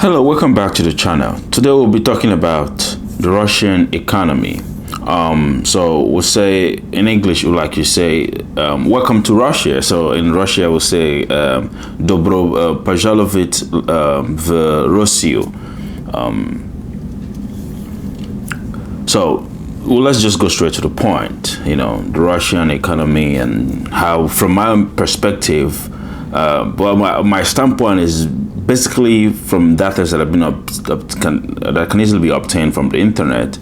Hello, welcome back to the channel. Today we'll be talking about the Russian economy. So we'll say in English, like you say, welcome to Russia. So in Russia, we'll say Dobro Pazhalovit v Rossiu. Well, let's just go straight to the point. You know, the Russian economy and how, from my perspective, my standpoint is basically from data that have been that can easily be obtained from the internet,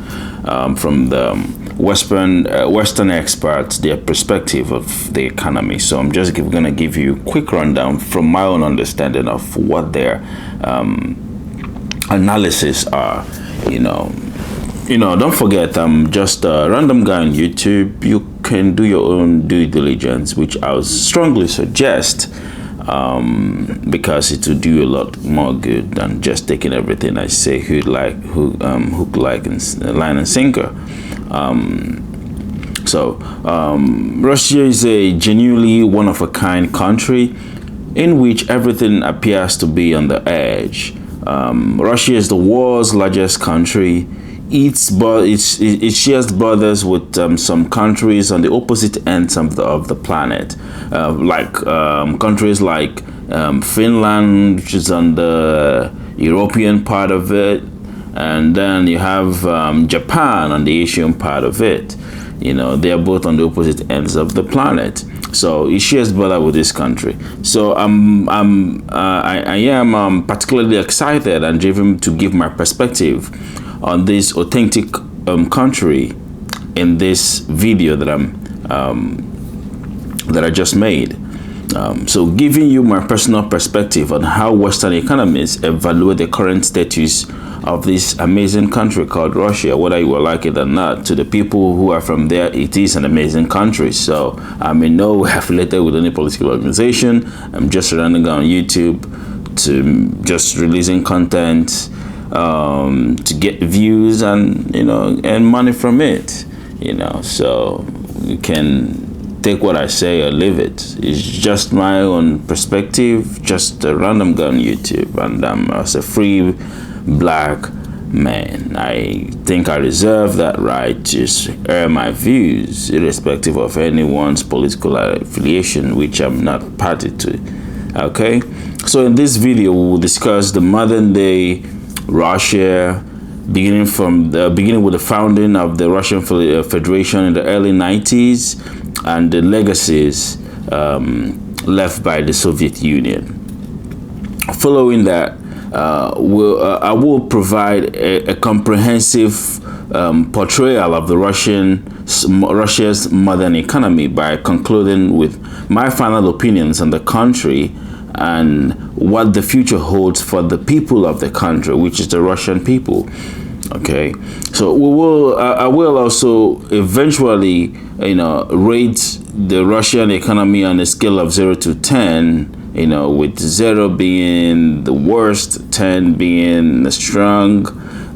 from the Western experts, their perspective of the economy. So I'm just going to give you a quick rundown from my own understanding of what their analysis are. Don't forget, I'm just a random guy on YouTube. You can do your own due diligence, which I would strongly suggest, because it will do a lot more good than just taking everything I say hook, line, and sinker. Russia is a genuinely one-of-a-kind country in which everything appears to be on the edge. Russia is the world's largest country. It shares borders with some countries on the opposite ends of the planet, countries like Finland, which is on the European part of it, and then you have Japan on the Asian part of it. They are both on the opposite ends of the planet. So it shares border with this country. So I am particularly excited and driven to give my perspective on this authentic country in this video that I just made. So giving you my personal perspective on how Western economists evaluate the current status of this amazing country called Russia, whether you will like it or not. To the people who are from there, it is an amazing country. So I'm in no way affiliated with any political organization. I'm just running on YouTube to just releasing content to get views and and money from it. So you can take what I say or leave it. It's just my own perspective, just a random guy on YouTube, and as a free black man, I think I reserve that right to air my views irrespective of anyone's political affiliation, which I'm not party to. Okay, so in this video we will discuss the modern day Russia, beginning with the founding of the Russian Federation in the early 90s and the legacies left by the Soviet Union. Following that, I will provide a comprehensive portrayal of the Russia's modern economy by concluding with my final opinions on the country and what the future holds for the people of the country, which is the Russian people. Okay, so I will also eventually, rate the Russian economy on a scale of 0 to 10. With 0 being the worst, 10 being strong,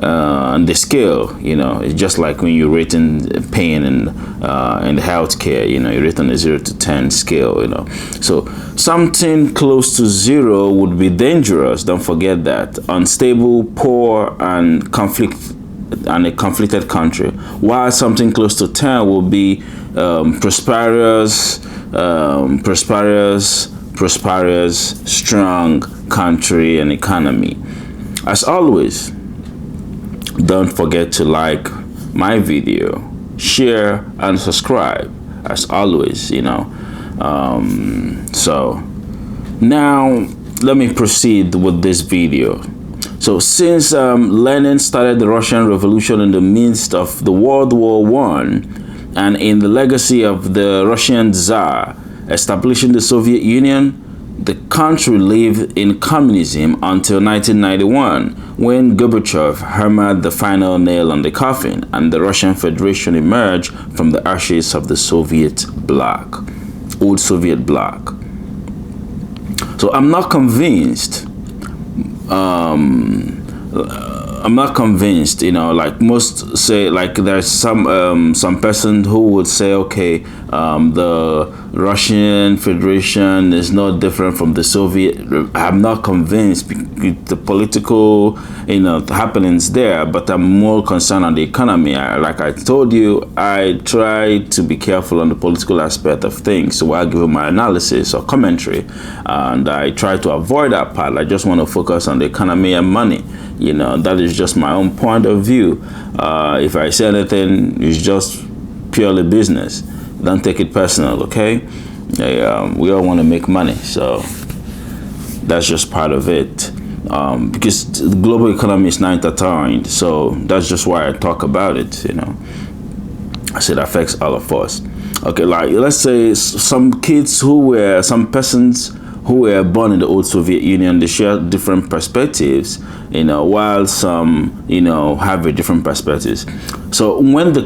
on the scale. It's just like when you're rating pain in the healthcare. You rate on a 0 to 10 scale. So something close to 0 would be dangerous. Don't forget that. Unstable, poor, and a conflicted country. While something close to 10 will be prosperous, strong country and economy. As always, don't forget to like my video, share, and subscribe. As always, So now let me proceed with this video. So since Lenin started the Russian Revolution in the midst of the World War I and in the legacy of the Russian Tsar establishing the Soviet Union, the country lived in communism until 1991, when Gorbachev hammered the final nail on the coffin and the Russian Federation emerged from the ashes of the old Soviet bloc. So I'm not convinced. Like most say, like there's some person who would say, okay, The Russian Federation is not different from the Soviet. I'm not convinced the political, happenings there, but I'm more concerned on the economy. Like I told you, I try to be careful on the political aspect of things, so I give my analysis or commentary, and I try to avoid that part. I just want to focus on the economy and money. That is just my own point of view. If I say anything, it's just purely business. Don't take it personal, okay? We all want to make money, so that's just part of it. Because the global economy is not intertwined, so that's just why I talk about it. I said it affects all of us. Okay, like let's say some persons who were born in the old Soviet Union, they share different perspectives, while some, have a different perspectives. So when the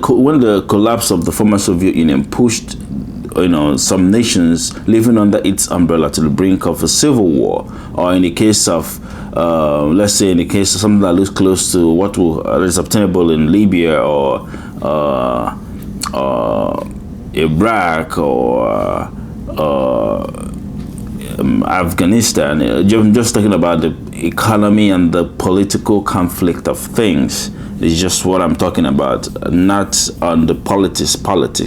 collapse of the former Soviet Union pushed, some nations living under its umbrella to the brink of a civil war, or in the case of, let's say in the case of something that looks close to what is obtainable in Libya or Iraq or Afghanistan. I'm just talking about the economy and the political conflict of things. It's just what I'm talking about, not on the politics,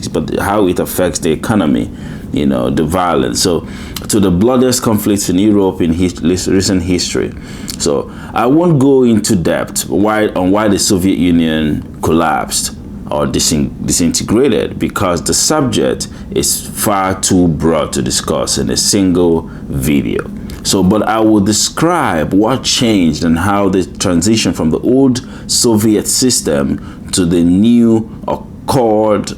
but how it affects the economy, the violence. So, to the bloodiest conflicts in Europe in recent history. So, I won't go into depth on why the Soviet Union collapsed or disintegrated, because the subject is far too broad to discuss in a single video. So, but I will describe what changed and how the transition from the old Soviet system to the new occurred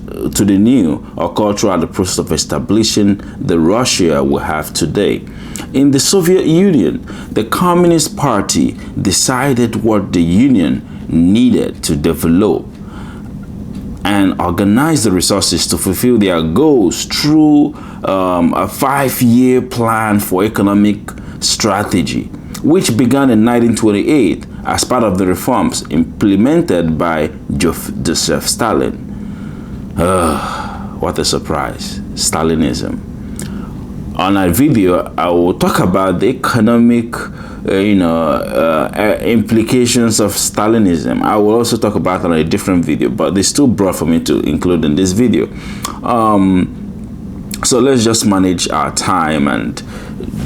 throughout the process of establishing the Russia we have today. In the Soviet Union, the Communist Party decided what the Union needed to develop and organize the resources to fulfill their goals through a 5-year plan for economic strategy, which began in 1928 as part of the reforms implemented by Joseph Stalin. What a surprise. Stalinism. On that video, I will talk about the economic implications of Stalinism. I will also talk about it on a different video, but it's too broad for me to include in this video. So let's just manage our time and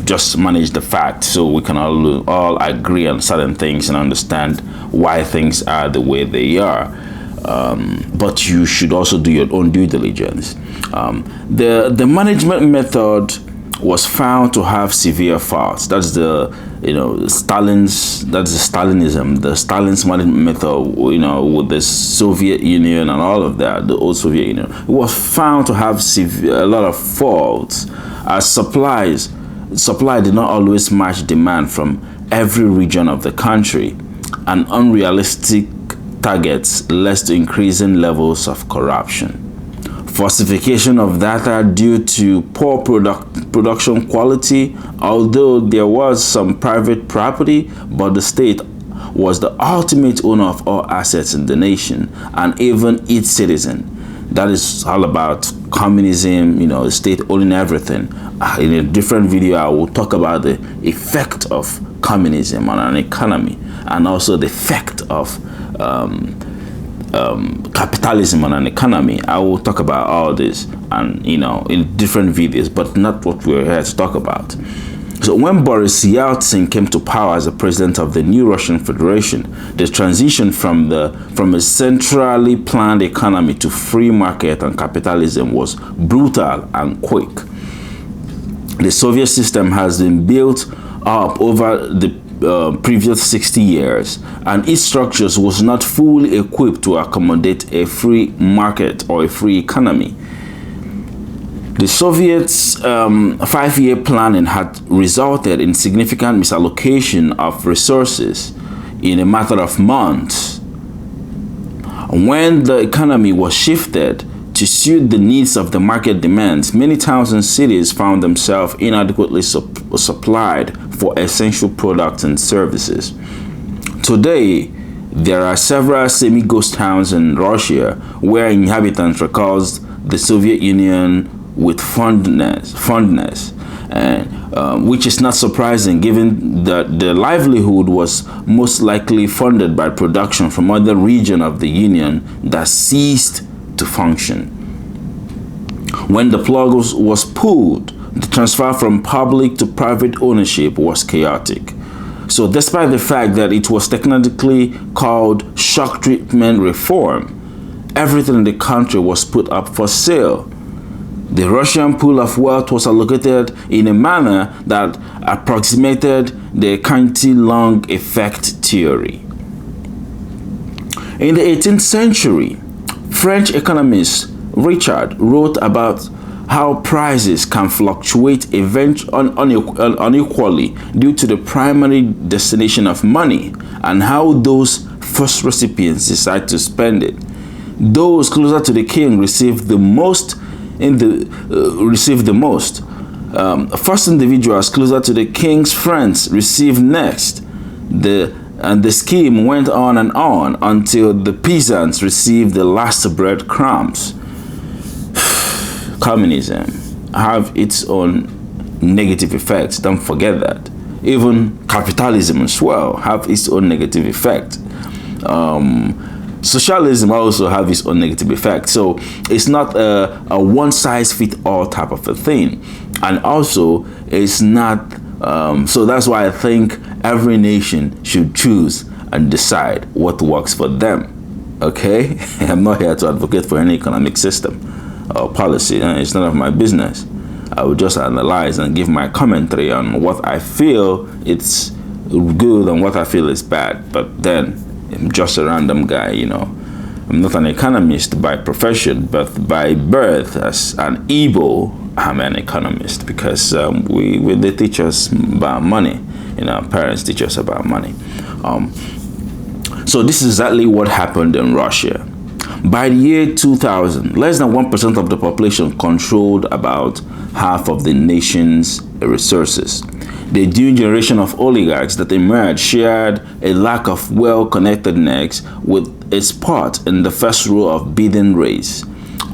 just manage the facts, so we can all agree on certain things and understand why things are the way they are. But you should also do your own due diligence. The management method was found to have severe faults. That's the Stalinism, the Stalin's management method, with the Soviet Union and all of that, the old Soviet Union. It was found to have a lot of faults, as supply did not always match demand from every region of the country, and unrealistic targets led to increasing levels of corruption. Falsification of data due to poor production quality, although there was some private property, but the state was the ultimate owner of all assets in the nation and even its citizen. That is all about communism, the state owning everything. In a different video, I will talk about the effect of communism on an economy, and also the effect of capitalism on an economy. I will talk about all this and in different videos, but not what we're here to talk about. So when Boris Yeltsin came to power as the president of the new Russian Federation, the transition from a centrally planned economy to free market and capitalism was brutal and quick. The Soviet system has been built up over the previous 60 years, and its structures was not fully equipped to accommodate a free market or a free economy. The Soviets' 5-year planning had resulted in significant misallocation of resources in a matter of months. When the economy was shifted to suit the needs of the market demands, many towns and cities found themselves inadequately supplied for essential products and services. Today, there are several semi-ghost towns in Russia where inhabitants recall the Soviet Union with fondness, and which is not surprising given that the livelihood was most likely funded by production from other regions of the Union that ceased to function. When the plug was pulled, the transfer from public to private ownership was chaotic. So despite the fact that it was technically called shock treatment reform, everything in the country was put up for sale. The Russian pool of wealth was allocated in a manner that approximated the Cantillon effect theory. In the 18th century, French economist Richard wrote about how prices can fluctuate unequally due to the primary destination of money and how those first recipients decide to spend it. Those closer to the king receive the most. First individuals closer to the king's friends received next. The scheme went on and on until the peasants received the last breadcrumbs. Communism have its own negative effects. Don't forget that. Even capitalism as well have its own negative effect. Socialism also have its own negative effect. So it's not a one-size-fits-all type of a thing. And also it's not, so that's why I think every nation should choose and decide what works for them. Okay? I'm not here to advocate for any economic system or policy. It's none of my business. I will just analyze and give my commentary on what I feel it's good and what I feel is bad. But then I'm just a random guy, you know. I'm not an economist by profession, but by birth as an Igbo, I'm an economist because they teach us about money. You know, our parents teach us about money. So this is exactly what happened in Russia. By the year 2000, less than 1% of the population controlled about half of the nation's resources. The new generation of oligarchs that emerged shared a lack of well-connectedness with its part in the first row of bidding race.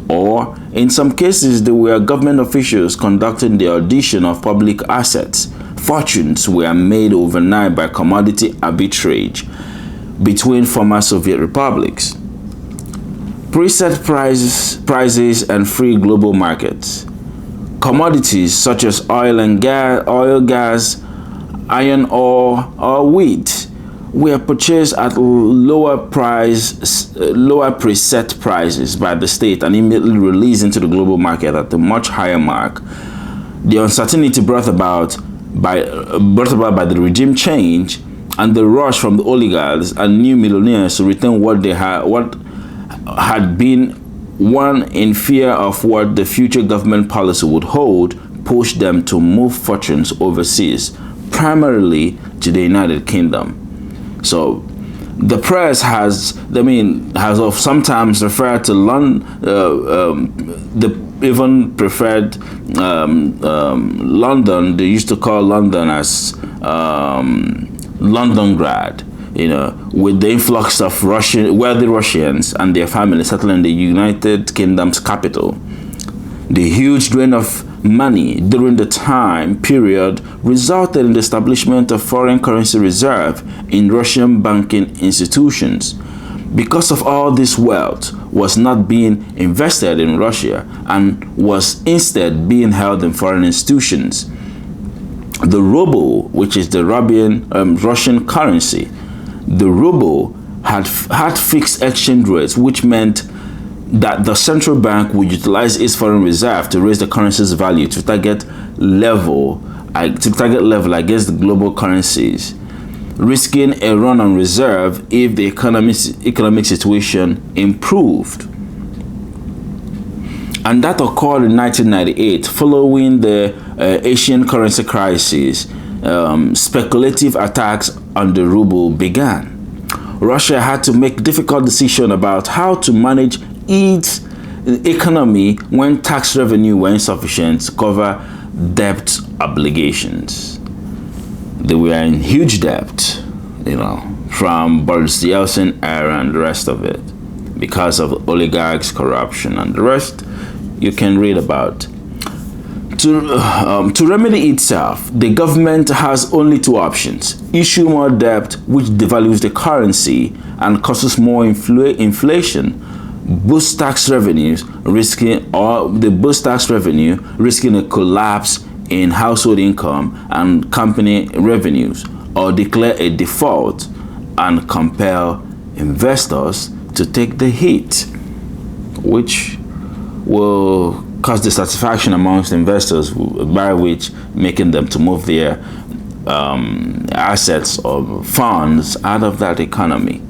Or, in some cases, they were government officials conducting the auction of public assets. Fortunes were made overnight by commodity arbitrage between former Soviet republics. Preset prices and free global markets. Commodities such as oil, gas, iron ore, or wheat were purchased at lower preset prices by the state and immediately released into the global market at a much higher mark. The uncertainty brought about by the regime change and the rush from the oligarchs and new millionaires to return what had been one in fear of what the future government policy would hold, pushed them to move fortunes overseas, primarily to the United Kingdom. So the press has sometimes referred to London, London, they used to call London as Londongrad. You know, with the influx of wealthy Russians and their families settling in the United Kingdom's capital. The huge drain of money during the time period resulted in the establishment of foreign currency reserve in Russian banking institutions. Because of all this wealth was not being invested in Russia and was instead being held in foreign institutions. The ruble, which is the Russian currency, the ruble had fixed exchange rates, which meant that the central bank would utilize its foreign reserve to raise the currency's value to target level against the global currencies, risking a run on reserve if the economic situation improved. And that occurred in 1998, following the Asian currency crisis. Speculative attacks on the ruble began. Russia had to make difficult decisions about how to manage its economy when tax revenue were insufficient to cover debt obligations. They were in huge debt, you know, from Boris Yeltsin era and the rest of it, because of oligarchs, corruption, and the rest. you can read about. To remedy itself, the government has only two options: issue more debt, which devalues the currency and causes more inflation, boost tax revenues, risking a collapse in household income and company revenues, or declare a default and compel investors to take the hit, which will cause dissatisfaction amongst investors, by which making them to move their assets or funds out of that economy.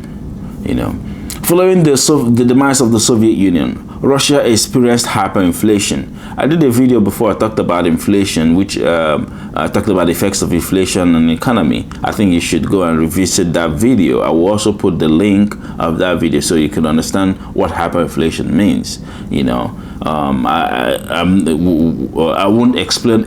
Following the demise of the Soviet Union, Russia experienced hyperinflation. I did a video before I talked about inflation, which I talked about the effects of inflation on the economy. I think you should go and revisit that video. I will also put the link of that video so you can understand what hyperinflation means. I won't explain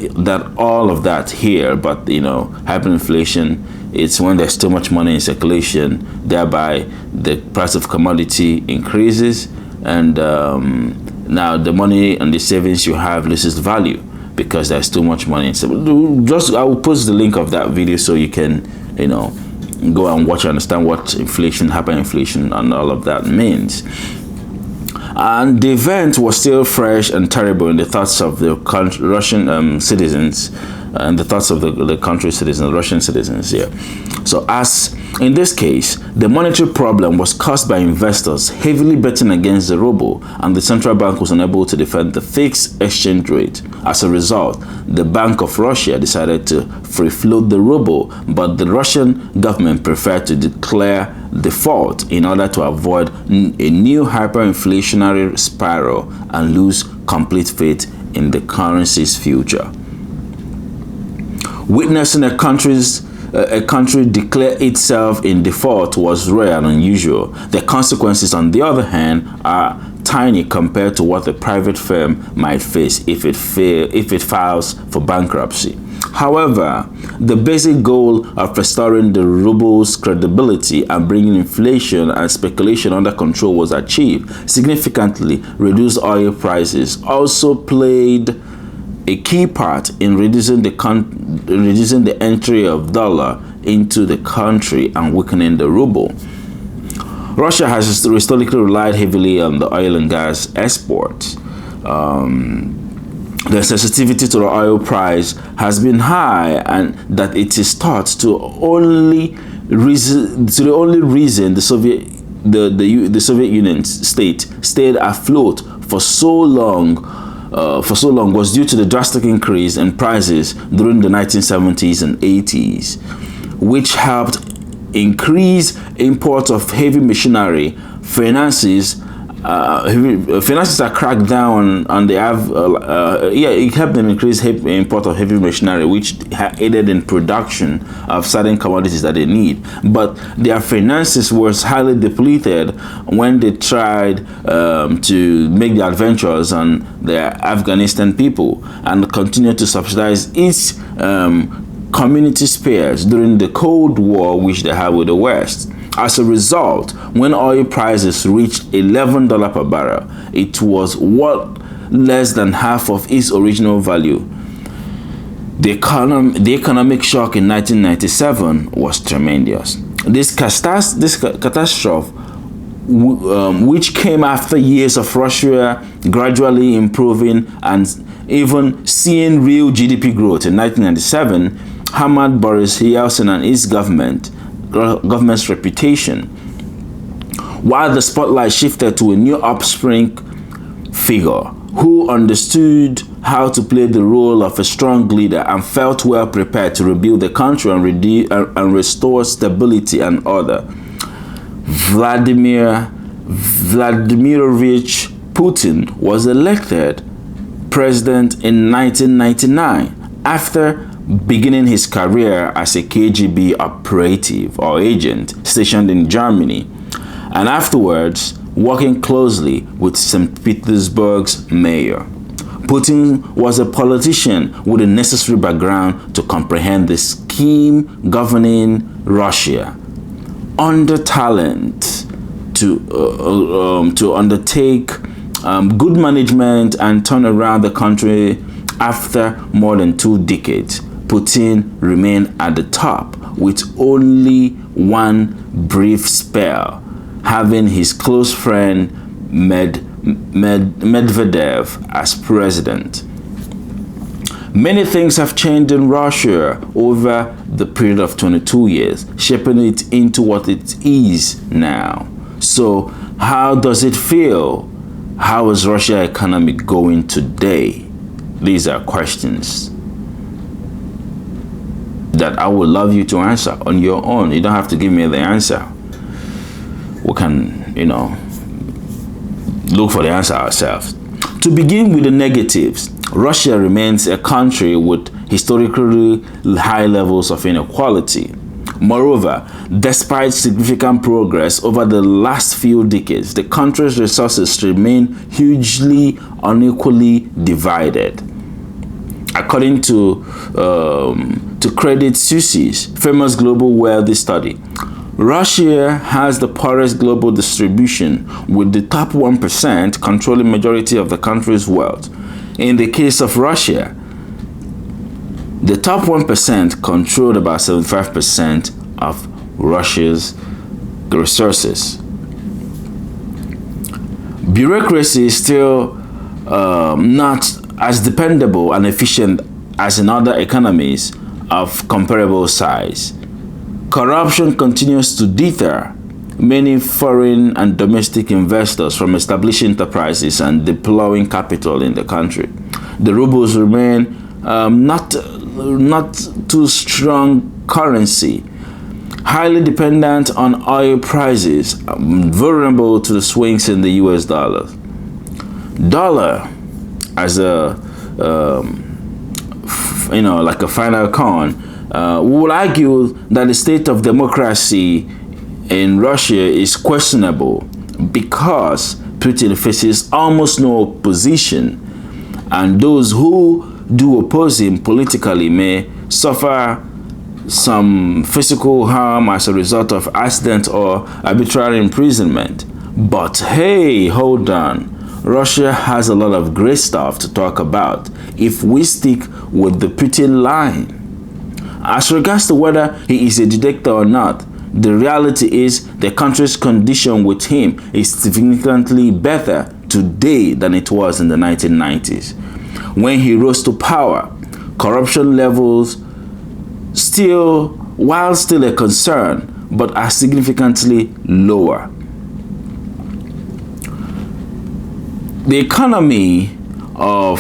all of that here, but hyperinflation, it's when there's too much money in circulation, thereby the price of commodity increases, and now the money and the savings you have loses value because there's too much money. So I will post the link of that video so you can go and watch and understand what inflation, hyperinflation, and all of that means. And the event was still fresh and terrible in the thoughts of the Russian citizens, and the thoughts of the country's citizens, Russian citizens here. So as in this case, the monetary problem was caused by investors heavily betting against the ruble, and the central bank was unable to defend the fixed exchange rate. As a result, the Bank of Russia decided to free float the ruble, but the Russian government preferred to declare default in order to avoid a new hyperinflationary spiral and lose complete faith in the currency's future. Witnessing a country declare itself in default was rare and unusual. The consequences, on the other hand, are tiny compared to what a private firm might face if it files for bankruptcy. However, the basic goal of restoring the ruble's credibility and bringing inflation and speculation under control was achieved. Significantly reduced oil prices also played a key part in reducing the entry of dollar into the country and weakening the ruble. Russia has historically relied heavily on the oil and gas exports. The sensitivity to the oil price has been high, and that it is thought to the only reason the Soviet Union stayed afloat for so long was due to the drastic increase in prices during the 1970s and 80s, which helped increase import of heavy machinery. Finances are cracked down, and they have it helped them increase import of heavy machinery, which aided in production of certain commodities that they need. But their finances were highly depleted when they tried to make the adventures on the Afghanistan people and continue to subsidize its community spares during the Cold War, which they had with the West. As a result, when oil prices reached $11 per barrel, it was worth less than half of its original value. The economic shock in 1997 was tremendous. This catastrophe, which came after years of Russia gradually improving and even seeing real GDP growth in 1997, hammered Boris Yeltsin and his government's reputation, while the spotlight shifted to a new upspring figure who understood how to play the role of a strong leader and felt well prepared to rebuild the country and restore stability and order. Vladimirovich Putin was elected president in 1999 after beginning his career as a KGB operative or agent stationed in Germany, and afterwards working closely with St. Petersburg's mayor. Putin was a politician with a necessary background to comprehend the scheme governing Russia, under talent to undertake good management and turn around the country after more than 2 decades. Putin remained at the top with only one brief spell, having his close friend Medvedev as president. Many things have changed in Russia over the period of 22 years, shaping it into what it is now. So, how does it feel? How is Russia's economy going today? These are questions that I would love you to answer on your own. You don't have to give me the answer. We can, look for the answer ourselves. To begin with the negatives, Russia remains a country with historically high levels of inequality. Moreover, despite significant progress over the last few decades, the country's resources remain hugely unequally divided. According to Credit Suisse's famous global wealth study, Russia has the poorest global distribution, with the top 1% controlling majority of the country's wealth. In the case of Russia, the top 1% controlled about 75% of Russia's resources. Bureaucracy is still not as dependable and efficient as in other economies of comparable size. Corruption continues to deter many foreign and domestic investors from establishing enterprises and deploying capital in the country. The rubles remain not too strong currency, highly dependent on oil prices, vulnerable to the swings in the US dollar. Dollar as a like a final con, we will argue that the state of democracy in Russia is questionable because Putin faces almost no opposition, and those who do oppose him politically may suffer some physical harm as a result of accident or arbitrary imprisonment. But hey, hold on. Russia has a lot of great stuff to talk about if we stick with the Putin line. As regards to whether he is a dictator or not, the reality is the country's condition with him is significantly better today than it was in the 1990s. When he rose to power, corruption levels while still a concern, but are significantly lower. The economy of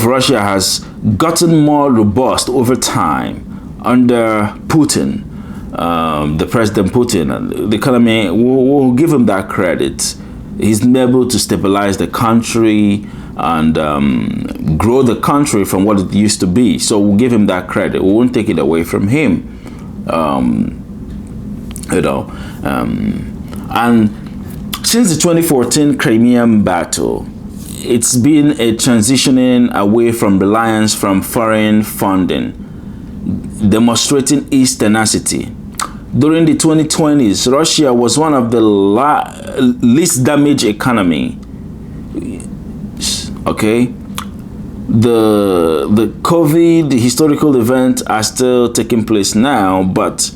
Russia has gotten more robust over time under Putin, the President Putin. The economy, we'll give him that credit. He's been able to stabilize the country and grow the country from what it used to be. So we'll give him that credit. We won't take it away from him. And since the 2014 Crimean battle, it's been a transitioning away from reliance from foreign funding, demonstrating its tenacity. During the 2020s, Russia was one of the least damaged economy. Okay, the COVID historical event are still taking place now, but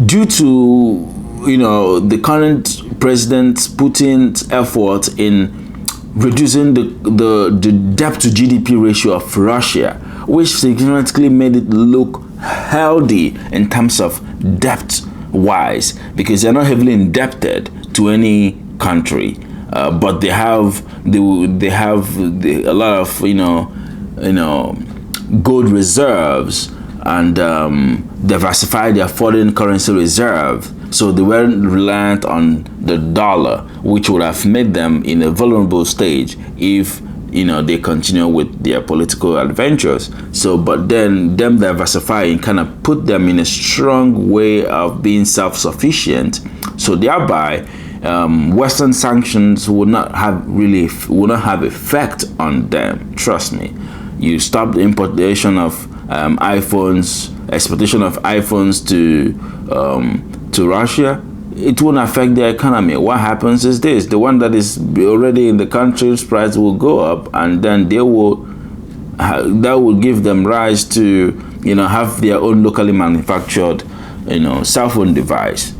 due to the current President Putin's effort in reducing the debt to GDP ratio of Russia, which significantly made it look healthy in terms of debt-wise, because they're not heavily indebted to any country, but they have a lot of gold reserves and diversify their foreign currency reserve. So they weren't reliant on the dollar, which would have made them in a vulnerable stage if they continue with their political adventures. So, but then them diversifying kind of put them in a strong way of being self-sufficient. So thereby, Western sanctions will not have effect on them. Trust me. You stop the importation of exportation of iPhones to Russia, it won't affect their economy. What happens is this: the one that is already in the country's price will go up, and then they will that will give them rise to have their own locally manufactured cell phone device.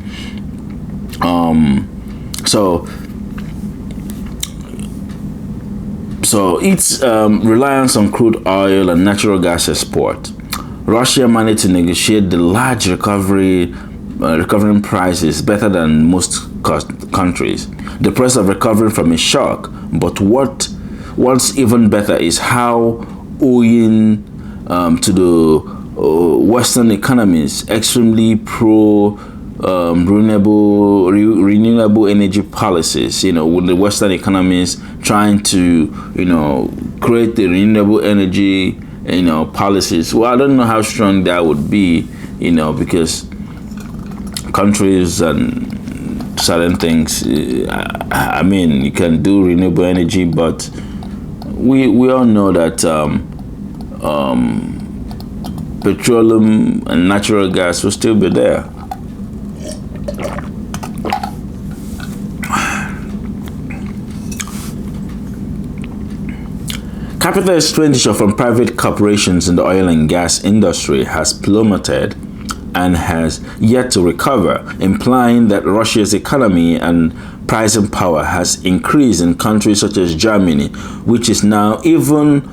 So its reliance on crude oil and natural gas export, Russia managed to negotiate the large recovering prices better than most countries. The process of recovering from a shock, but what's even better is how, owing to the Western economies' extremely pro renewable energy policies, with the Western economies trying to create the renewable energy policies. Well, I don't know how strong that would be, because countries and certain things, I mean, you can do renewable energy, but we all know that petroleum and natural gas will still be there. Capital expenditure from private corporations in the oil and gas industry has plummeted and has yet to recover, implying that Russia's economy and pricing power has increased in countries such as Germany, which is now even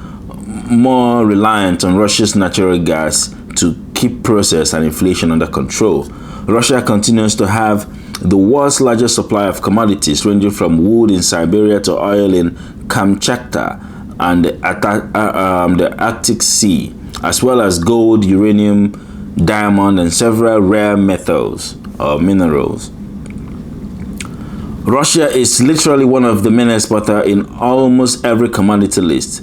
more reliant on Russia's natural gas to keep process and inflation under control. Russia continues to have the world's largest supply of commodities, ranging from wood in Siberia to oil in Kamchatka and the Arctic Sea, as well as gold, uranium, diamond, and several rare metals or minerals. Russia is literally one of the main exporters in almost every commodity list,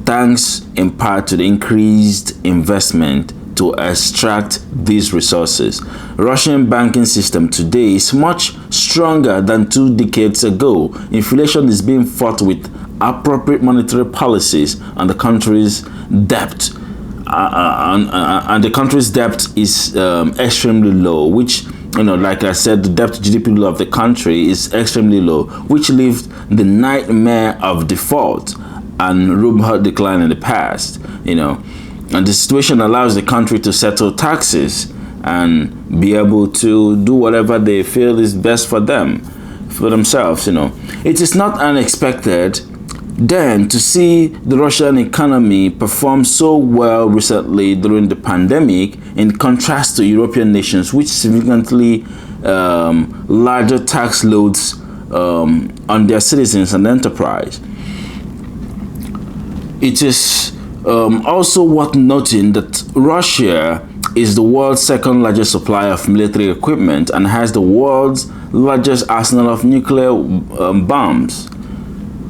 thanks in part to the increased investment to extract these resources. Russian banking system today is much stronger than 2 decades ago. Inflation is being fought with appropriate monetary policies, and the country's debt is extremely low, which like I said, the debt to GDP of the country is extremely low, which lived the nightmare of default and ruble decline in the past. And the situation allows the country to settle taxes and be able to do whatever they feel is best for themselves. It is not unexpected then to see the Russian economy perform so well recently during the pandemic, in contrast to European nations, which significantly larger tax loads on their citizens and enterprise. It is also worth noting that Russia is the world's second largest supplier of military equipment and has the world's largest arsenal of nuclear bombs.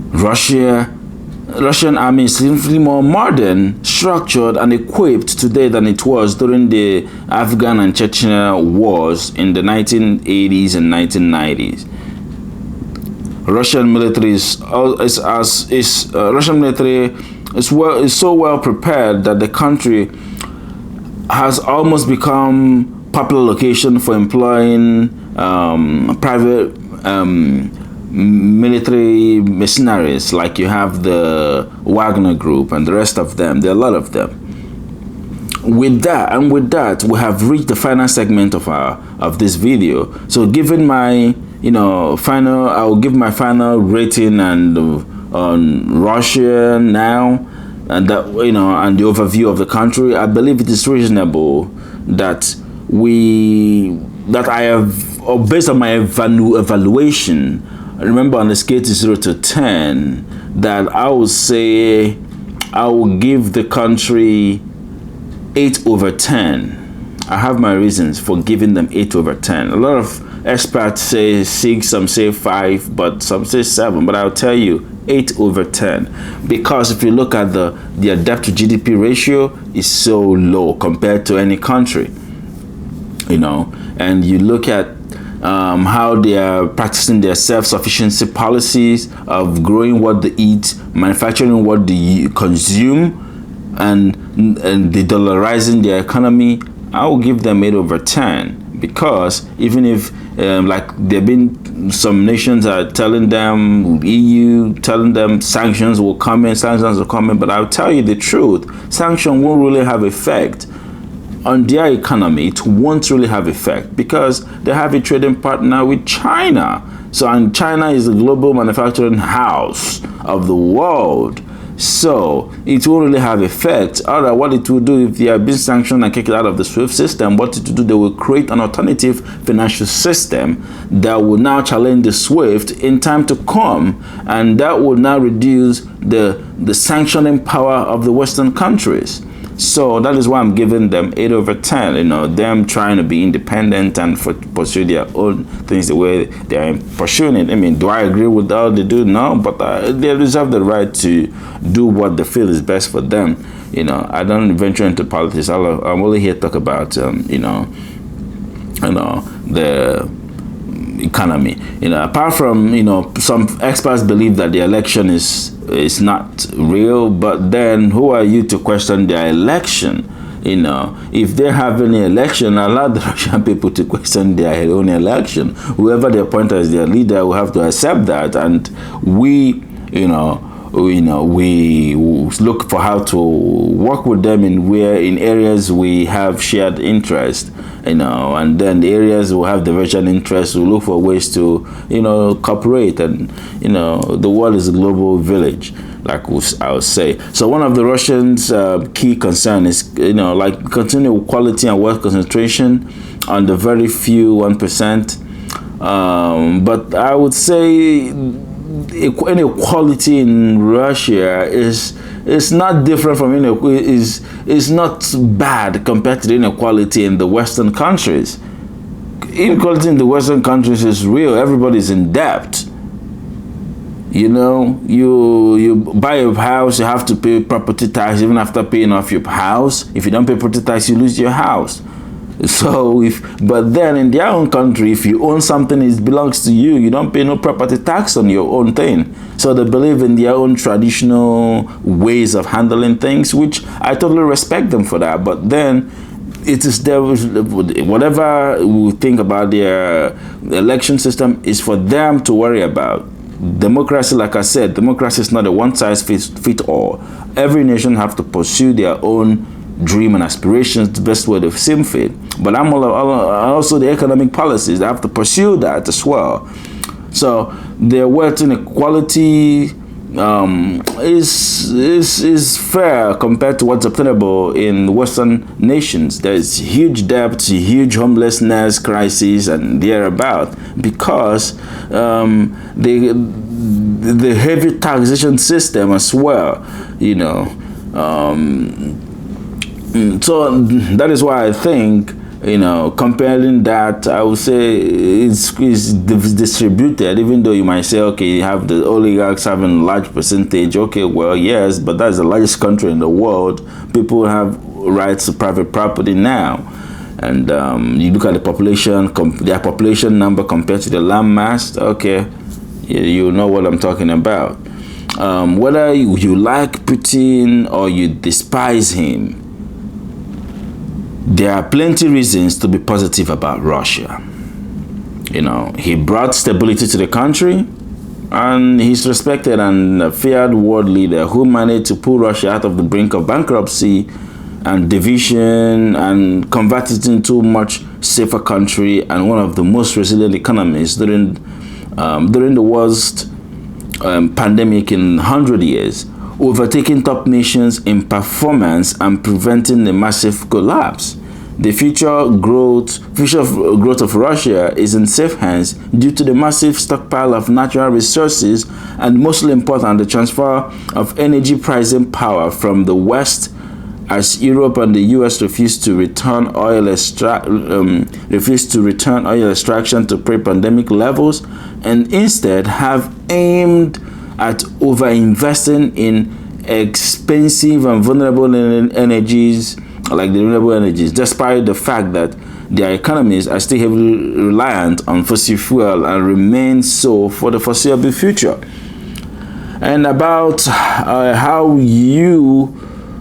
Russian army is significantly more modern, structured, and equipped today than it was during the Afghan and Chechnya wars in the 1980s and 1990s. Russian military is so well prepared that the country has almost become popular location for employing private military mercenaries, like you have the Wagner group and the rest of them. There are a lot of them. With that, we have reached the final segment of this video. So given my I will give my final rating and on Russia now, and that and the overview of the country. I believe it is reasonable that I have, or based on my evaluation, remember on the scale to 0 to 10, that I would say I will give the country 8 over 10. I have my reasons for giving them 8 over 10. A lot of experts say 6, some say 5, but some say 7. But I'll tell you 8 over 10, because if you look at their debt to GDP ratio is so low compared to any country, and you look at how they are practicing their self-sufficiency policies of growing what they eat, manufacturing what they consume, and de-dollarizing their economy. I will give them 8 over 10 because even if like there have been some nations are telling them, EU telling them sanctions will come in, but I'll tell you the truth, sanction won't really have effect on their economy. It won't really have effect because they have a trading partner with China. So, and China is the global manufacturing house of the world. So it won't really have effect. Or what it will do, if they have been sanctioned and kicked out of the SWIFT system, what it will do, they will create an alternative financial system that will now challenge the SWIFT in time to come, and that will now reduce the sanctioning power of the Western countries. So that is why I'm giving them 8/10. You know, them trying to be independent and pursue their own things the way they are pursuing it. I mean, do I agree with all they do? No, but they reserve the right to do what they feel is best for them. You know, I don't venture into politics. I'm only here to talk about the economy. You know, apart from, you know, some experts believe that the election is not real, but then who are you to question their election? You know, if they're having an election, allow the Russian people to question their own election. Whoever they appoint as their leader will have to accept that, and we look for how to work with them in areas we have shared interest, you know, and then the areas we have divergent interests, we look for ways to, you know, cooperate. And, you know, the world is a global village, like I would say. So one of the Russians' key concern is, you know, like continued equality and wealth concentration on the very few 1%. But I would say inequality in Russia is not different from is not bad compared to the inequality in the Western countries. Inequality in the Western countries is real. Everybody's in debt. You know, you buy a house, you have to pay property tax even after paying off your house. If you don't pay property tax, you lose your house. So but then in their own country, if you own something, it belongs to you. You don't pay no property tax on your own thing. So they believe in their own traditional ways of handling things, which I totally respect them for that. But then it is whatever we think about their election system is for them to worry about. Democracy, like I said, democracy is not a one-size-fits all. Every nation have to pursue their own dream and aspirations the best way they seem fit. But I'm also the economic policies. They have to pursue that as well. So their wealth inequality is fair compared to what's obtainable in Western nations. There's huge debt, huge homelessness crisis, and thereabout, because the heavy taxation system as well, you know. So that is why I think, you know, comparing that, I would say it's distributed, even though you might say, okay, you have the oligarchs having a large percentage. Okay, well, yes, but that's the largest country in the world. People have rights to private property now. And you look at the population, their population number compared to the land mass, okay, you know what I'm talking about. Whether you like Putin or you despise him, there are plenty reasons to be positive about Russia. You know, he brought stability to the country, and he's respected and a feared world leader who managed to pull Russia out of the brink of bankruptcy and division and convert it into a much safer country and one of the most resilient economies during the worst pandemic in 100 years, overtaking top nations in performance and preventing a massive collapse. The future growth of Russia is in safe hands due to the massive stockpile of natural resources and, mostly important, the transfer of energy pricing power from the West, as Europe and the US refuse to return oil extraction to pre-pandemic levels, and instead have aimed at over-investing in expensive and vulnerable energies like the renewable energies, despite the fact that their economies are still heavily reliant on fossil fuel and remain so for the foreseeable future. And about how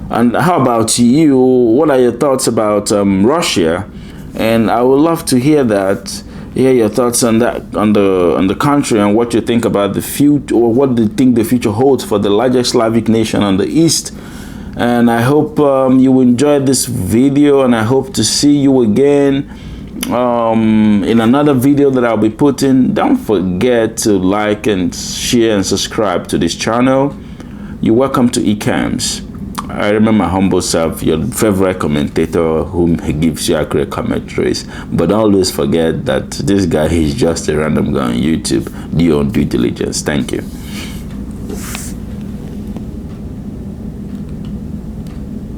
about you? What are your thoughts about Russia And I would love to hear that, hear your thoughts on that, on the country, and what you think about the future, or what do you think the future holds for the largest Slavic nation on the East. And I hope you enjoyed this video, and I hope to see you again in another video that I'll be putting. Don't forget to like and share and subscribe to this channel. You're welcome to eCams. I remember my humble self, your favorite commentator whom gives you accurate commentaries. But always forget that this guy is just a random guy on YouTube. Do your own due diligence. Thank you.